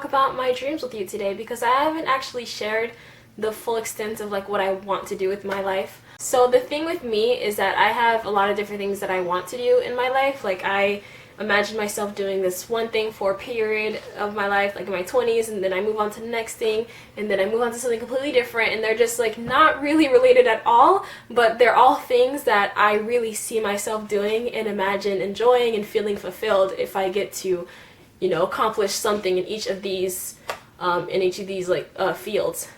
talk about my dreams with you today because I haven't actually shared the full extent of like what I want to do with my life. So the thing with me is that I have a lot of different things that I want to do in my life. Like I imagine myself doing this one thing for a period of my life, like in my 20s, and then I move on to the next thing, and then I move on to something completely different, and they're just like not really related at all, but they're all things that I really see myself doing and imagine enjoying and feeling fulfilled if I get to, you know, accomplish something in each of these fields.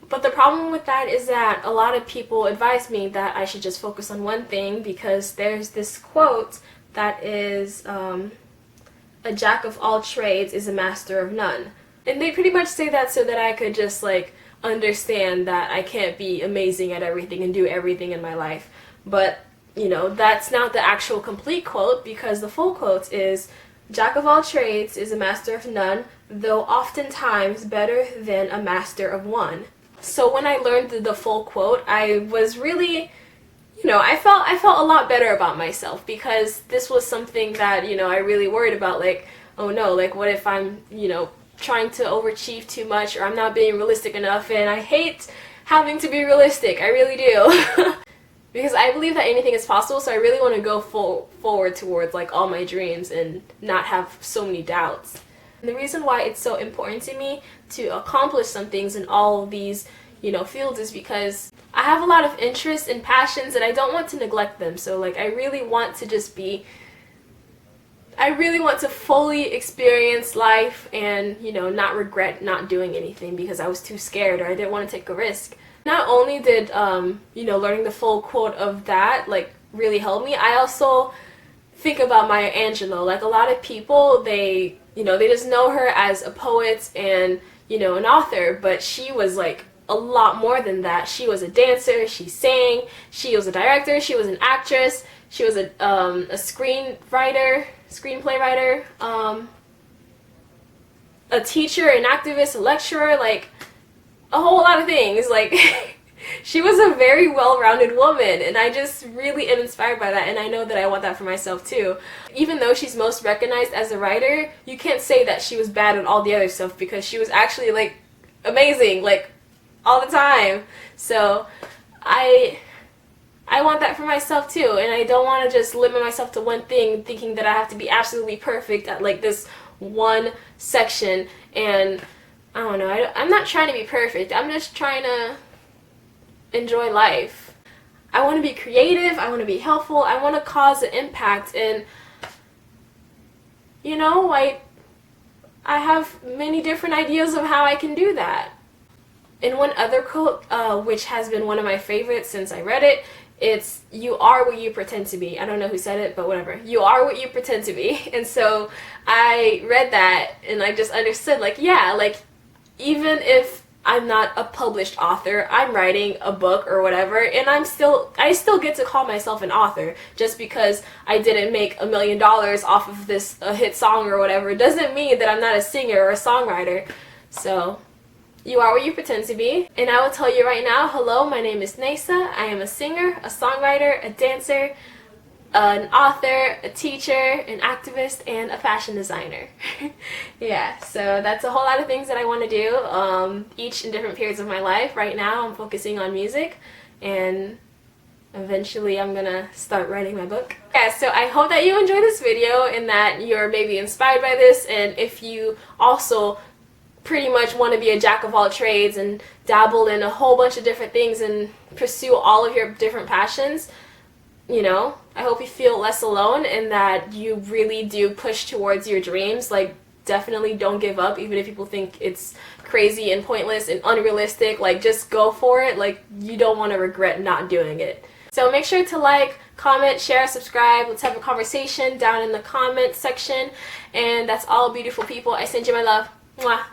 But the problem with that is that a lot of people advise me that I should just focus on one thing because there's this quote that is, a jack of all trades is a master of none. And they pretty much say that so that I could just like understand that I can't be amazing at everything and do everything in my life. But, you know, that's not the actual complete quote, because the full quote is, jack of all trades is a master of none, though oftentimes better than a master of one. So when I learned the full quote, I was really, you know, I felt a lot better about myself, because this was something that, you know, I really worried about, like, oh no, like what if I'm, you know, trying to overachieve too much, or I'm not being realistic enough, and I hate having to be realistic, I really do. Because I believe that anything is possible, so I really want to go forward towards like all my dreams and not have so many doubts. And the reason why it's so important to me to accomplish some things in all of these, you know, fields is because I have a lot of interests and passions and I don't want to neglect them. So like I really want to fully experience life and, you know, not regret not doing anything because I was too scared or I didn't want to take a risk. Not only did, you know, learning the full quote of that like really help me, I also think about Maya Angelou. Like a lot of people, they, you know, they just know her as a poet and, you know, an author, but she was like a lot more than that. She was a dancer, she sang, she was a director, she was an actress, she was a screenplay writer, a teacher, an activist, a lecturer, like a whole lot of things. Like she was a very well-rounded woman, and I just really am inspired by that, and I know that I want that for myself too. Even though she's most recognized as a writer, you can't say that she was bad at all the other stuff, because she was actually like amazing, like all the time. So I want that for myself too, and I don't want to just limit myself to one thing thinking that I have to be absolutely perfect at like this one section. And I don't know, I'm not trying to be perfect, I'm just trying to enjoy life. I want to be creative, I want to be helpful, I want to cause an impact, and you know, like I have many different ideas of how I can do that. And one other quote, which has been one of my favorites since I read it, it's, you are what you pretend to be. I don't know who said it, but whatever. You are what you pretend to be. And so I read that and I just understood, like, yeah, like even if I'm not a published author, I'm writing a book or whatever, and I still get to call myself an author. Just because I didn't make $1 million off of this a hit song or whatever doesn't mean that I'm not a singer or a songwriter. So you are what you pretend to be. And I will tell you right now, hello, my name is Naysa. I am a singer, a songwriter, a dancer, an author, a teacher, an activist, and a fashion designer. Yeah, so that's a whole lot of things that I want to do, each in different periods of my life. Right now I'm focusing on music, and eventually I'm gonna start writing my book. Yeah, so I hope that you enjoyed this video and that you're maybe inspired by this, and if you also pretty much want to be a jack of all trades and dabble in a whole bunch of different things and pursue all of your different passions, you know, I hope you feel less alone and that you really do push towards your dreams. Like, definitely don't give up, even if people think it's crazy and pointless and unrealistic. Like, just go for it. Like, you don't want to regret not doing it. So make sure to like, comment, share, subscribe. Let's have a conversation down in the comment section. And that's all, beautiful people. I send you my love. Mwah.